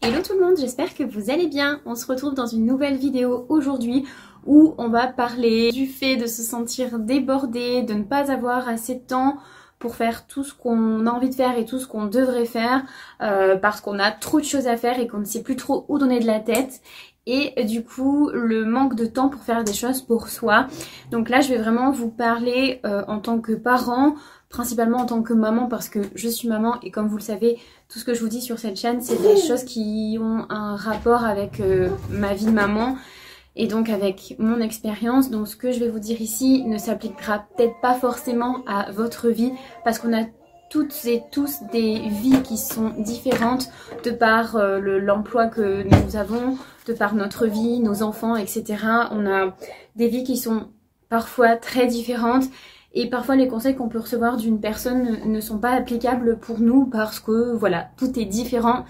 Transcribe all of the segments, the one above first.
Hello tout le monde, j'espère que vous allez bien. On se retrouve dans une nouvelle vidéo aujourd'hui où on va parler du fait de se sentir débordé, de ne pas avoir assez de temps pour faire tout ce qu'on a envie de faire et tout ce qu'on devrait faire parce qu'on a trop de choses à faire et qu'on ne sait plus trop où donner de la tête. Et du coup le manque de temps pour faire des choses pour soi. Donc là je vais vraiment vous parler en tant que parent, principalement en tant que maman parce que je suis maman et comme vous le savez tout ce que je vous dis sur cette chaîne c'est des choses qui ont un rapport avec ma vie de maman et donc avec mon expérience. Donc ce que je vais vous dire ici ne s'appliquera peut-être pas forcément à votre vie parce qu'on a toutes et tous des vies qui sont différentes de par l'emploi que nous avons, de par notre vie, nos enfants, etc. On a des vies qui sont parfois très différentes et parfois les conseils qu'on peut recevoir d'une personne ne sont pas applicables pour nous parce que voilà, tout est différent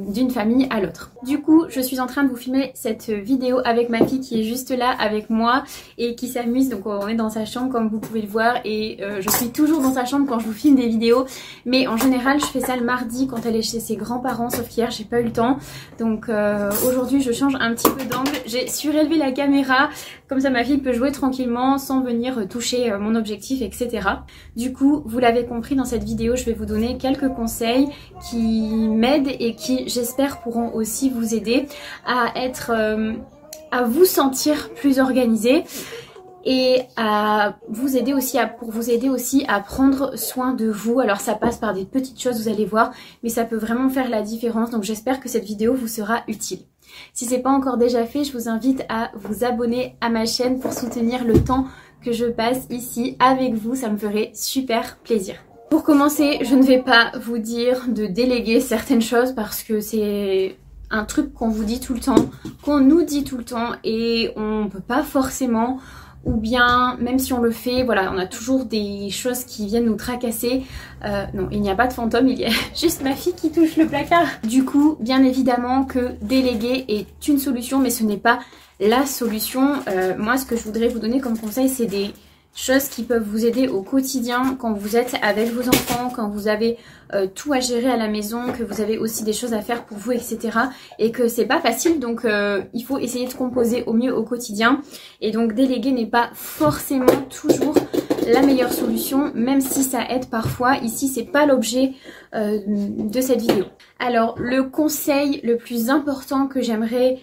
d'une famille à l'autre. Du coup, je suis en train de vous filmer cette vidéo avec ma fille qui est juste là avec moi et qui s'amuse. Donc on est dans sa chambre comme vous pouvez le voir et je suis toujours dans sa chambre quand je vous filme des vidéos. Mais en général, je fais ça le mardi quand elle est chez ses grands-parents, sauf qu'hier j'ai pas eu le temps. Donc aujourd'hui, je change un petit peu d'angle. J'ai surélevé la caméra, comme ça ma fille peut jouer tranquillement sans venir toucher mon objectif, etc. Du coup, vous l'avez compris, dans cette vidéo, je vais vous donner quelques conseils qui m'aident et qui, j'espère, pourront aussi vous aider à être, à vous sentir plus organisé et à vous aider aussi pour vous aider aussi à prendre soin de vous. Alors ça passe par des petites choses, vous allez voir, mais ça peut vraiment faire la différence. Donc j'espère que cette vidéo vous sera utile. Si c'est pas encore déjà fait, je vous invite à vous abonner à ma chaîne pour soutenir le temps que je passe ici avec vous, ça me ferait super plaisir. Pour commencer, je ne vais pas vous dire de déléguer certaines choses parce que c'est un truc qu'on vous dit tout le temps, qu'on nous dit tout le temps et on peut pas forcément, ou bien même si on le fait, voilà, on a toujours des choses qui viennent nous tracasser. Non, il n'y a pas de fantôme, il y a juste ma fille qui touche le placard. Du coup, bien évidemment que déléguer est une solution, mais ce n'est pas la solution. Moi, ce que je voudrais vous donner comme conseil, c'est des choses qui peuvent vous aider au quotidien quand vous êtes avec vos enfants, quand vous avez tout à gérer à la maison, que vous avez aussi des choses à faire pour vous, etc. Et que c'est pas facile, donc il faut essayer de composer au mieux au quotidien. Et donc déléguer n'est pas forcément toujours la meilleure solution, même si ça aide parfois. Ici, c'est pas l'objet de cette vidéo. Alors, le conseil le plus important que j'aimerais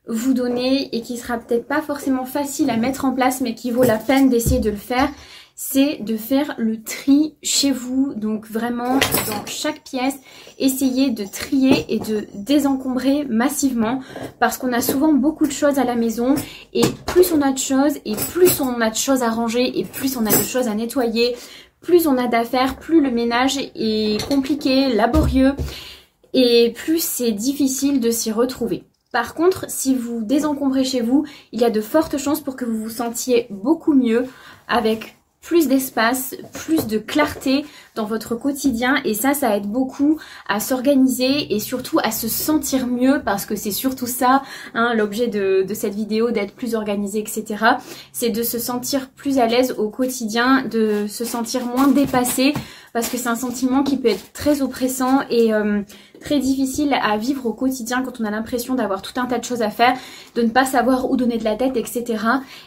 vous donner et qui sera peut-être pas forcément facile à mettre en place mais qui vaut la peine d'essayer de le faire, c'est de faire le tri chez vous. Donc vraiment dans chaque pièce, essayez de trier et de désencombrer massivement parce qu'on a souvent beaucoup de choses à la maison et plus on a de choses et plus on a de choses à ranger et plus on a de choses à nettoyer, plus on a d'affaires, plus le ménage est compliqué, laborieux et plus c'est difficile de s'y retrouver. Par contre, si vous désencombrez chez vous, il y a de fortes chances pour que vous vous sentiez beaucoup mieux, avec plus d'espace, plus de clarté dans votre quotidien. Et ça aide beaucoup à s'organiser et surtout à se sentir mieux parce que c'est surtout ça, hein, l'objet de cette vidéo, d'être plus organisé, etc. C'est de se sentir plus à l'aise au quotidien, de se sentir moins dépassé parce que c'est un sentiment qui peut être très oppressant et très difficile à vivre au quotidien quand on a l'impression d'avoir tout un tas de choses à faire, de ne pas savoir où donner de la tête, etc.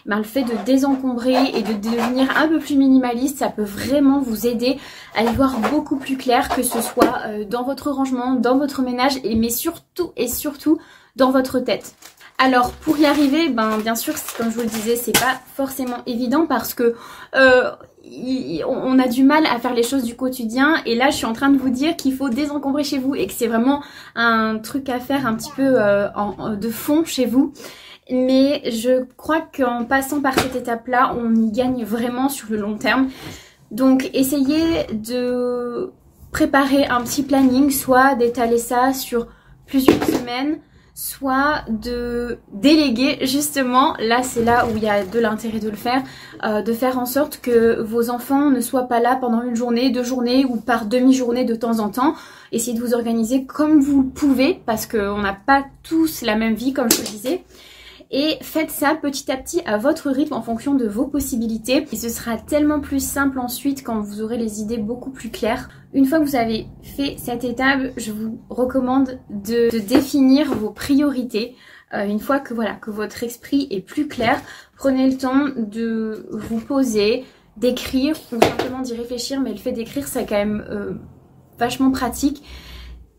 Ben, le fait de désencombrer et de devenir un peu plus minimaliste, ça peut vraiment vous aider à y voir beaucoup plus clair, que ce soit dans votre rangement, dans votre ménage, mais surtout et surtout dans votre tête. Alors pour y arriver, ben bien sûr, comme je vous le disais, c'est pas forcément évident parce que on a du mal à faire les choses du quotidien et là je suis en train de vous dire qu'il faut désencombrer chez vous et que c'est vraiment un truc à faire un petit peu de fond chez vous. Mais je crois qu'en passant par cette étape-là, on y gagne vraiment sur le long terme. Donc essayez de préparer un petit planning, soit d'étaler ça sur plusieurs semaines, soit de déléguer justement, là c'est là où il y a de l'intérêt de le faire, de faire en sorte que vos enfants ne soient pas là pendant une journée, 2 journées ou par demi-journée de temps en temps. Essayez de vous organiser comme vous le pouvez parce qu'on n'a pas tous la même vie comme je le disais. et faites ça petit à petit à votre rythme en fonction de vos possibilités et ce sera tellement plus simple ensuite quand vous aurez les idées beaucoup plus claires. Une fois que vous avez fait cette étape, je vous recommande de définir vos priorités. Une fois que voilà, que votre esprit est plus clair, prenez le temps de vous poser, d'écrire ou simplement d'y réfléchir, mais le fait d'écrire c'est quand même vachement pratique.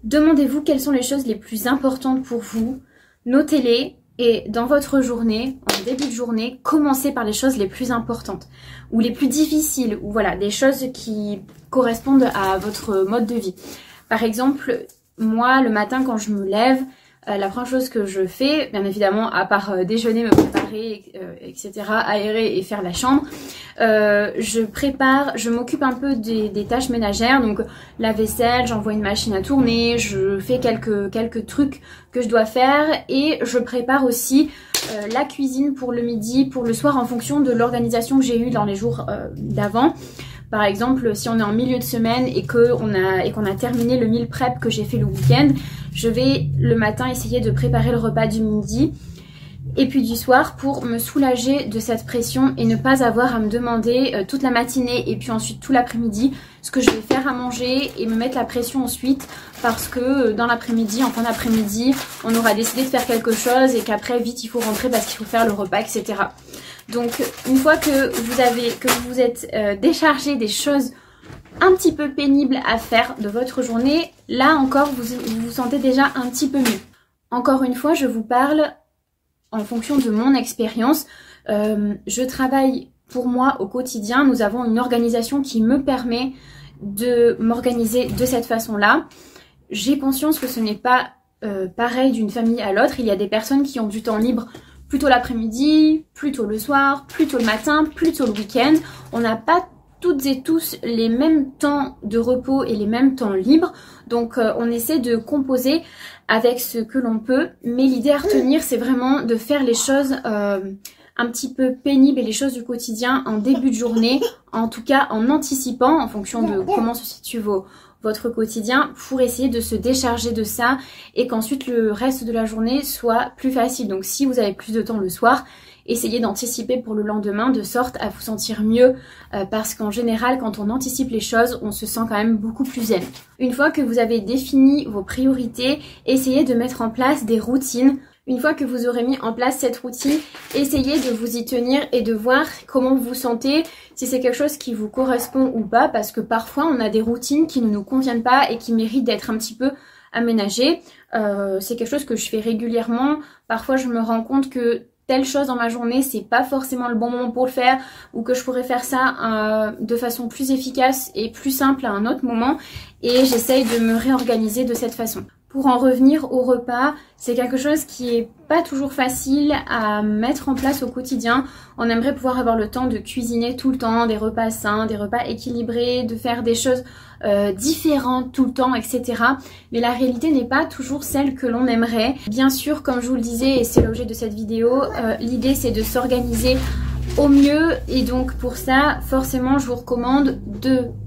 Demandez-vous quelles sont les choses les plus importantes pour vous, notez-les et dans votre journée, en début de journée, commencez par les choses les plus importantes ou les plus difficiles ou voilà, des choses qui correspondent à votre mode de vie. Par exemple, moi le matin quand je me lève, la première chose que je fais, bien évidemment, à part déjeuner, me préparer, etc., aérer et faire la chambre, je m'occupe un peu des tâches ménagères, donc la vaisselle, j'envoie une machine à tourner, je fais quelques trucs que je dois faire et je prépare aussi la cuisine pour le midi, pour le soir en fonction de l'organisation que j'ai eue dans les jours d'avant. Par exemple, si on est en milieu de semaine et qu'on a terminé le meal prep que j'ai fait le week-end, je vais le matin essayer de préparer le repas du midi et puis du soir pour me soulager de cette pression et ne pas avoir à me demander toute la matinée et puis ensuite tout l'après-midi ce que je vais faire à manger et me mettre la pression ensuite parce que dans l'après-midi, en fin d'après-midi, on aura décidé de faire quelque chose et qu'après vite il faut rentrer parce qu'il faut faire le repas, etc. Donc une fois que vous vous êtes déchargé des choses un petit peu pénibles à faire de votre journée, là encore vous vous sentez déjà un petit peu mieux. Encore une fois, je vous parle en fonction de mon expérience. Je travaille pour moi au quotidien, nous avons une organisation qui me permet de m'organiser de cette façon-là. J'ai conscience que ce n'est pas pareil d'une famille à l'autre, il y a des personnes qui ont du temps libre plutôt l'après-midi, plutôt le soir, plutôt le matin, plutôt le week-end. On n'a pas toutes et tous les mêmes temps de repos et les mêmes temps libres. Donc on essaie de composer avec ce que l'on peut. Mais l'idée à retenir, c'est vraiment de faire les choses un petit peu pénibles et les choses du quotidien en début de journée. En tout cas en anticipant en fonction de comment se situe votre quotidien pour essayer de se décharger de ça et qu'ensuite le reste de la journée soit plus facile. Donc si vous avez plus de temps le soir, essayez d'anticiper pour le lendemain de sorte à vous sentir mieux parce qu'en général quand on anticipe les choses, on se sent quand même beaucoup plus zen. Une fois que vous avez défini vos priorités, essayez de mettre en place des routines. Une fois que vous aurez mis en place cette routine, essayez de vous y tenir et de voir comment vous vous sentez, si c'est quelque chose qui vous correspond ou pas, parce que parfois on a des routines qui ne nous conviennent pas et qui méritent d'être un petit peu aménagées. C'est quelque chose que je fais régulièrement. Parfois je me rends compte que telle chose dans ma journée, c'est pas forcément le bon moment pour le faire ou que je pourrais faire ça de façon plus efficace et plus simple à un autre moment et j'essaye de me réorganiser de cette façon. Pour en revenir au repas, c'est quelque chose qui est pas toujours facile à mettre en place au quotidien. On aimerait pouvoir avoir le temps de cuisiner tout le temps, des repas sains, des repas équilibrés, de faire des choses différentes tout le temps, etc. Mais la réalité n'est pas toujours celle que l'on aimerait. Bien sûr, comme je vous le disais, et c'est l'objet de cette vidéo, l'idée c'est de s'organiser au mieux et donc pour ça, forcément, je vous recommande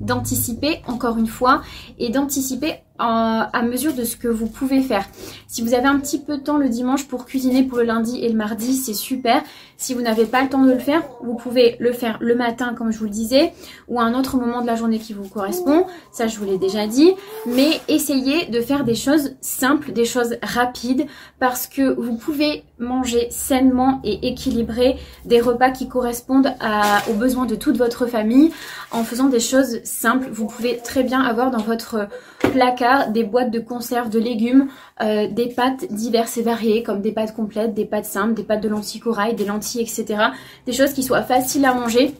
d'anticiper encore une fois et d'anticiper à mesure de ce que vous pouvez faire. Si vous avez un petit peu de temps le dimanche pour cuisiner pour le lundi et le mardi, c'est super. Si vous n'avez pas le temps de le faire, vous pouvez le faire le matin comme je vous le disais ou à un autre moment de la journée qui vous correspond. Ça, je vous l'ai déjà dit. Mais essayez de faire des choses simples, des choses rapides parce que vous pouvez manger sainement et équilibré des repas qui correspondent aux besoins de toute votre famille en faisant des choses simples. Vous pouvez très bien avoir dans votre placard des boîtes de conserve de légumes, des pâtes diverses et variées comme des pâtes complètes, des pâtes simples, des pâtes de lentilles corail, des lentilles, etc. Des choses qui soient faciles à manger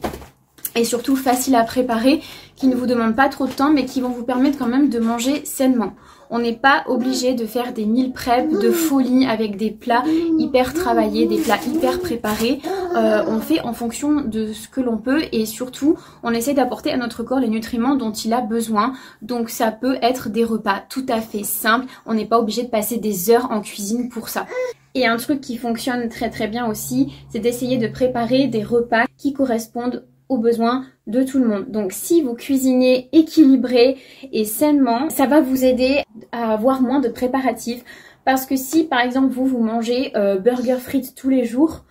et surtout faciles à préparer, qui ne vous demandent pas trop de temps mais qui vont vous permettre quand même de manger sainement. On n'est pas obligé de faire des meal prep de folie avec des plats hyper travaillés, des plats hyper préparés. On fait en fonction de ce que l'on peut et surtout on essaie d'apporter à notre corps les nutriments dont il a besoin. Donc ça peut être des repas tout à fait simples. On n'est pas obligé de passer des heures en cuisine pour ça. Et un truc qui fonctionne très très bien aussi, c'est d'essayer de préparer des repas qui correspondent aux besoins de tout le monde. Donc si vous cuisinez équilibré et sainement, ça va vous aider à avoir moins de préparatifs. Parce que si par exemple vous mangez burger frites tous les jours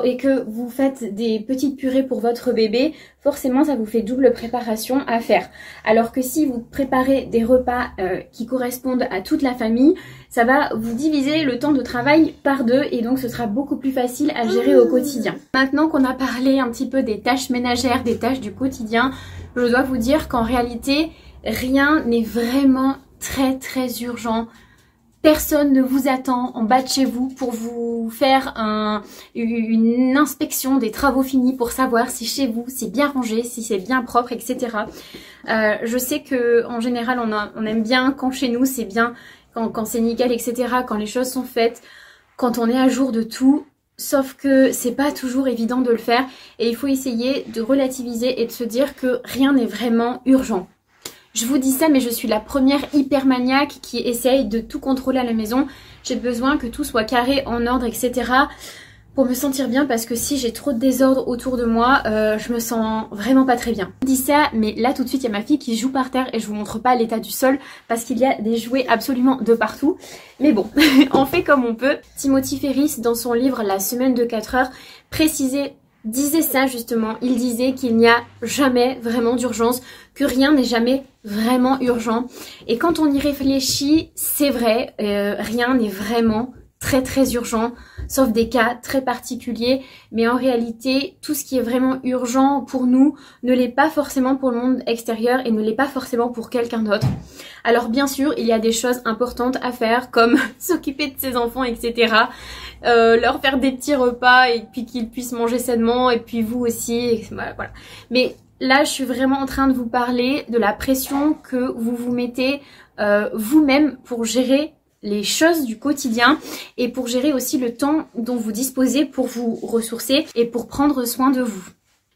et que vous faites des petites purées pour votre bébé, forcément ça vous fait double préparation à faire. Alors que si vous préparez des repas qui correspondent à toute la famille, ça va vous diviser le temps de travail par deux et donc ce sera beaucoup plus facile à gérer au quotidien. Maintenant qu'on a parlé un petit peu des tâches ménagères, des tâches du quotidien, je dois vous dire qu'en réalité, rien n'est vraiment très urgent. Personne ne vous attend en bas de chez vous pour vous faire une inspection des travaux finis pour savoir si chez vous c'est bien rangé, si c'est bien propre, etc. Je sais que en général on aime bien quand chez nous c'est bien, quand c'est nickel, etc. Quand les choses sont faites, quand on est à jour de tout. Sauf que c'est pas toujours évident de le faire et il faut essayer de relativiser et de se dire que rien n'est vraiment urgent. Je vous dis ça, mais je suis la première hypermaniaque qui essaye de tout contrôler à la maison. J'ai besoin que tout soit carré, en ordre, etc. pour me sentir bien parce que si j'ai trop de désordre autour de moi, je me sens vraiment pas très bien. Je dis ça, mais là tout de suite il y a ma fille qui joue par terre et je vous montre pas l'état du sol parce qu'il y a des jouets absolument de partout. Mais bon, on fait comme on peut. Timothy Ferris, dans son livre La semaine de 4 heures, disait ça justement, il disait qu'il n'y a jamais vraiment d'urgence, que rien n'est jamais vraiment urgent. Et quand on y réfléchit, c'est vrai, rien n'est vraiment très urgent, sauf des cas très particuliers. Mais en réalité, tout ce qui est vraiment urgent pour nous ne l'est pas forcément pour le monde extérieur et ne l'est pas forcément pour quelqu'un d'autre. Alors bien sûr, il y a des choses importantes à faire comme s'occuper de ses enfants, etc. Leur faire des petits repas et puis qu'ils puissent manger sainement et puis vous aussi, et voilà. Mais là, je suis vraiment en train de vous parler de la pression que vous vous mettez vous-même pour gérer les choses du quotidien et pour gérer aussi le temps dont vous disposez pour vous ressourcer et pour prendre soin de vous.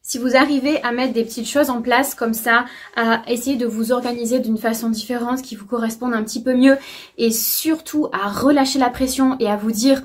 Si vous arrivez à mettre des petites choses en place comme ça, à essayer de vous organiser d'une façon différente qui vous corresponde un petit peu mieux et surtout à relâcher la pression et à vous dire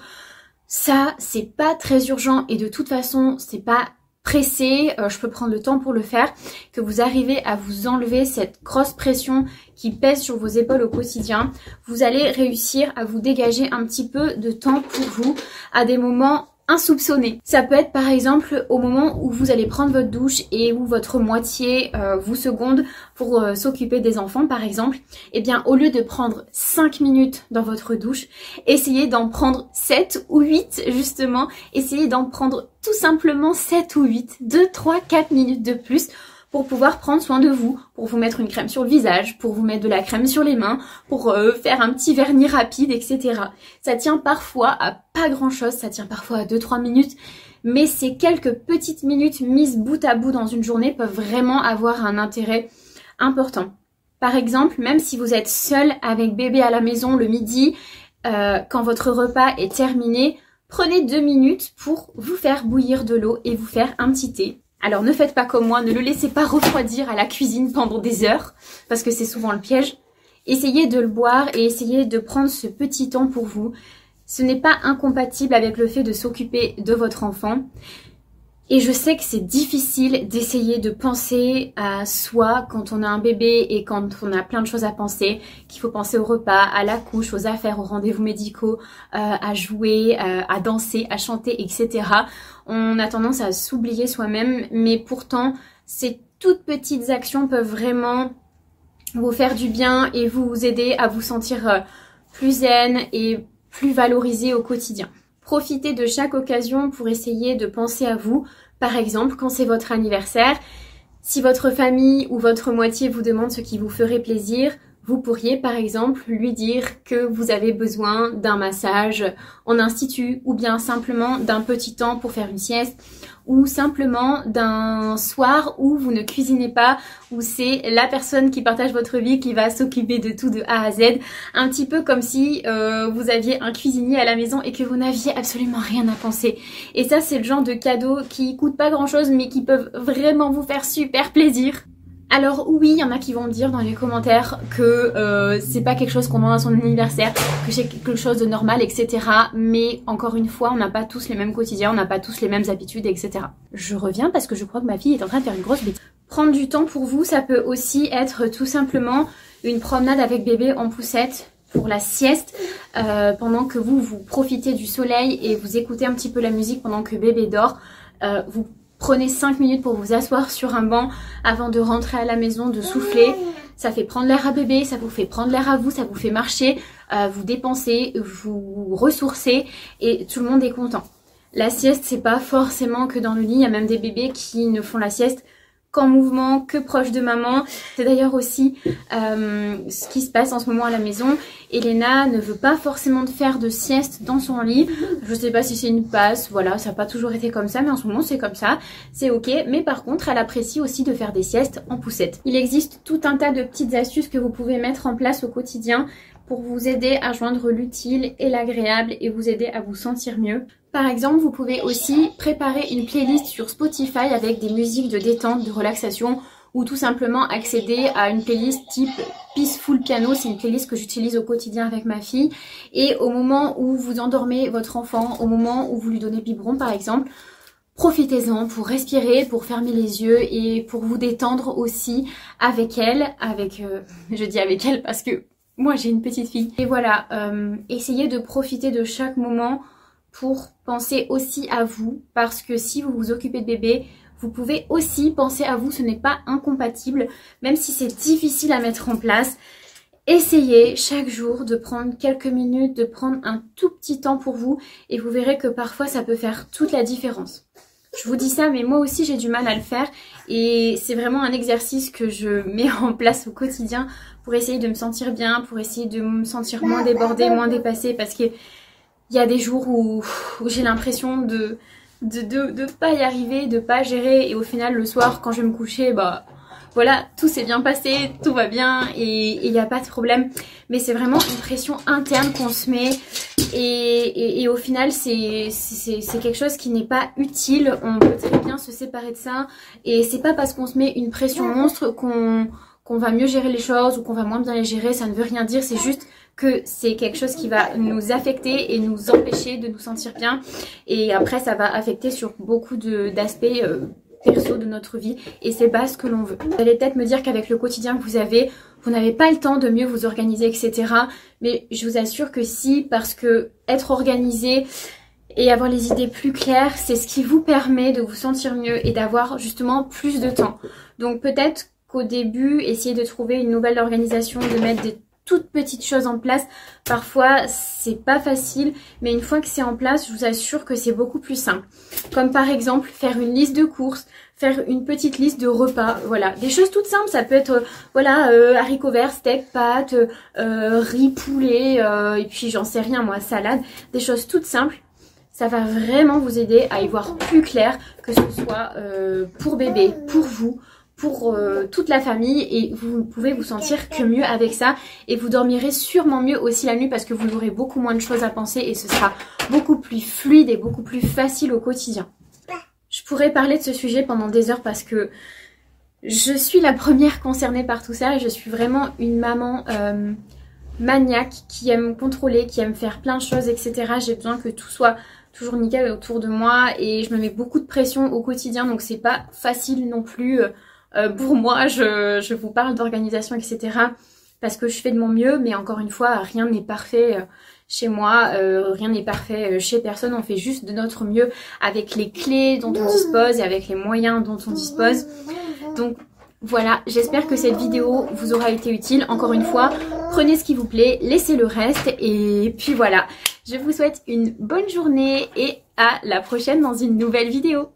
ça c'est pas très urgent et de toute façon c'est pas pressé, je peux prendre le temps pour le faire, que vous arrivez à vous enlever cette grosse pression qui pèse sur vos épaules au quotidien, vous allez réussir à vous dégager un petit peu de temps pour vous à des moments insoupçonnés. Ça peut être par exemple au moment où vous allez prendre votre douche et où votre moitié vous seconde pour s'occuper des enfants par exemple. Et bien au lieu de prendre 5 minutes dans votre douche, essayez d'en prendre 7 ou 8 justement. Essayez d'en prendre tout simplement 7 ou 8, 2, 3, 4 minutes de plus pour pouvoir prendre soin de vous, pour vous mettre une crème sur le visage, pour vous mettre de la crème sur les mains, pour faire un petit vernis rapide, etc. Ça tient parfois à pas grand chose, ça tient parfois à 2-3 minutes, mais ces quelques petites minutes mises bout à bout dans une journée peuvent vraiment avoir un intérêt important. Par exemple, même si vous êtes seul avec bébé à la maison le midi, quand votre repas est terminé, prenez 2 minutes pour vous faire bouillir de l'eau et vous faire un petit thé. Alors ne faites pas comme moi, ne le laissez pas refroidir à la cuisine pendant des heures, parce que c'est souvent le piège. Essayez de le boire et essayez de prendre ce petit temps pour vous. Ce n'est pas incompatible avec le fait de s'occuper de votre enfant. Et je sais que c'est difficile d'essayer de penser à soi quand on a un bébé et quand on a plein de choses à penser, qu'il faut penser au repas, à la couche, aux affaires, aux rendez-vous médicaux, à jouer, à danser, à chanter, etc. On a tendance à s'oublier soi-même, mais pourtant ces toutes petites actions peuvent vraiment vous faire du bien et vous aider à vous sentir plus zen et plus valorisé au quotidien. Profitez de chaque occasion pour essayer de penser à vous. Par exemple, quand c'est votre anniversaire, si votre famille ou votre moitié vous demande ce qui vous ferait plaisir, vous pourriez par exemple lui dire que vous avez besoin d'un massage en institut ou bien simplement d'un petit temps pour faire une sieste ou simplement d'un soir où vous ne cuisinez pas, où c'est la personne qui partage votre vie qui va s'occuper de tout de A à Z, un petit peu comme si vous aviez un cuisinier à la maison et que vous n'aviez absolument rien à penser. Et ça c'est le genre de cadeaux qui coûtent pas grand chose mais qui peuvent vraiment vous faire super plaisir. Alors oui, il y en a qui vont me dire dans les commentaires que c'est pas quelque chose qu'on demande à son anniversaire, que c'est quelque chose de normal, etc. Mais encore une fois, on n'a pas tous les mêmes quotidiens, on n'a pas tous les mêmes habitudes, etc. Je reviens parce que je crois que ma fille est en train de faire une grosse bêtise. Prendre du temps pour vous, ça peut aussi être tout simplement une promenade avec bébé en poussette. pour la sieste, pendant que vous profitez du soleil et vous écoutez un petit peu la musique pendant que bébé dort. Vous prenez 5 minutes pour vous asseoir sur un banc avant de rentrer à la maison, de souffler. Ça fait prendre l'air à bébé, ça vous fait prendre l'air à vous, ça vous fait marcher, vous dépenser, vous ressourcer et tout le monde est content. La sieste, c'est pas forcément que dans le lit, il y a même des bébés qui ne font la sieste qu'en mouvement, que proche de maman. C'est d'ailleurs aussi ce qui se passe en ce moment à la maison. Elena ne veut pas forcément faire de sieste dans son lit. Je sais pas si c'est une passe, voilà, ça n'a pas toujours été comme ça, mais en ce moment c'est comme ça, c'est ok. Mais par contre, elle apprécie aussi de faire des siestes en poussette. Il existe tout un tas de petites astuces que vous pouvez mettre en place au quotidien pour vous aider à joindre l'utile et l'agréable et vous aider à vous sentir mieux. Par exemple, vous pouvez aussi préparer une playlist sur Spotify avec des musiques de détente, de relaxation ou tout simplement accéder à une playlist type Peaceful Piano. C'est une playlist que j'utilise au quotidien avec ma fille. Et au moment où vous endormez votre enfant, au moment où vous lui donnez biberon par exemple, profitez-en pour respirer, pour fermer les yeux et pour vous détendre aussi avec elle. Je dis avec elle parce que moi j'ai une petite fille. Et voilà, essayez de profiter de chaque moment pour penser aussi à vous, parce que si vous vous occupez de bébé, vous pouvez aussi penser à vous, ce n'est pas incompatible, même si c'est difficile à mettre en place. Essayez chaque jour de prendre quelques minutes, de prendre un tout petit temps pour vous et vous verrez que parfois ça peut faire toute la différence. Je vous dis ça, mais moi aussi j'ai du mal à le faire et c'est vraiment un exercice que je mets en place au quotidien pour essayer de me sentir bien, pour essayer de me sentir moins débordée, moins dépassée, parce que il y a des jours où j'ai l'impression de pas y arriver, de pas gérer, et au final le soir quand je vais me coucher, bah voilà, tout s'est bien passé, tout va bien et il n'y a pas de problème. Mais c'est vraiment une pression interne qu'on se met et au final c'est quelque chose qui n'est pas utile. On peut très bien se séparer de ça et c'est pas parce qu'on se met une pression monstre qu'on va mieux gérer les choses ou qu'on va moins bien les gérer. Ça ne veut rien dire, c'est juste que c'est quelque chose qui va nous affecter et nous empêcher de nous sentir bien. Et après ça va affecter sur beaucoup d'aspects perso de notre vie et c'est pas ce que l'on veut. Vous allez peut-être me dire qu'avec le quotidien que vous n'avez pas le temps de mieux vous organiser, etc. Mais je vous assure que si, parce que être organisé et avoir les idées plus claires, c'est ce qui vous permet de vous sentir mieux et d'avoir justement plus de temps. Donc peut-être qu'au début, essayez de trouver une nouvelle organisation, de mettre des toutes petites choses en place. Parfois c'est pas facile, mais une fois que c'est en place, je vous assure que c'est beaucoup plus simple. Comme par exemple faire une liste de courses, faire une petite liste de repas, voilà, des choses toutes simples. Ça peut être voilà, haricots verts, steak, pâtes, riz, poulet, et puis j'en sais rien moi, salade, des choses toutes simples. Ça va vraiment vous aider à y voir plus clair, que ce soit pour bébé, pour vous, pour toute la famille, et vous pouvez vous sentir que mieux avec ça et vous dormirez sûrement mieux aussi la nuit parce que vous aurez beaucoup moins de choses à penser et ce sera beaucoup plus fluide et beaucoup plus facile au quotidien. Je pourrais parler de ce sujet pendant des heures parce que je suis la première concernée par tout ça et je suis vraiment une maman maniaque qui aime contrôler, qui aime faire plein de choses, etc. J'ai besoin que tout soit toujours nickel autour de moi et je me mets beaucoup de pression au quotidien, donc c'est pas facile non plus. Pour moi, je vous parle d'organisation, etc. parce que je fais de mon mieux, mais encore une fois, rien n'est parfait chez moi, rien n'est parfait chez personne. On fait juste de notre mieux avec les clés dont on dispose et avec les moyens dont on dispose. Donc voilà, j'espère que cette vidéo vous aura été utile. Encore une fois, prenez ce qui vous plaît, laissez le reste et puis voilà. Je vous souhaite une bonne journée et à la prochaine dans une nouvelle vidéo.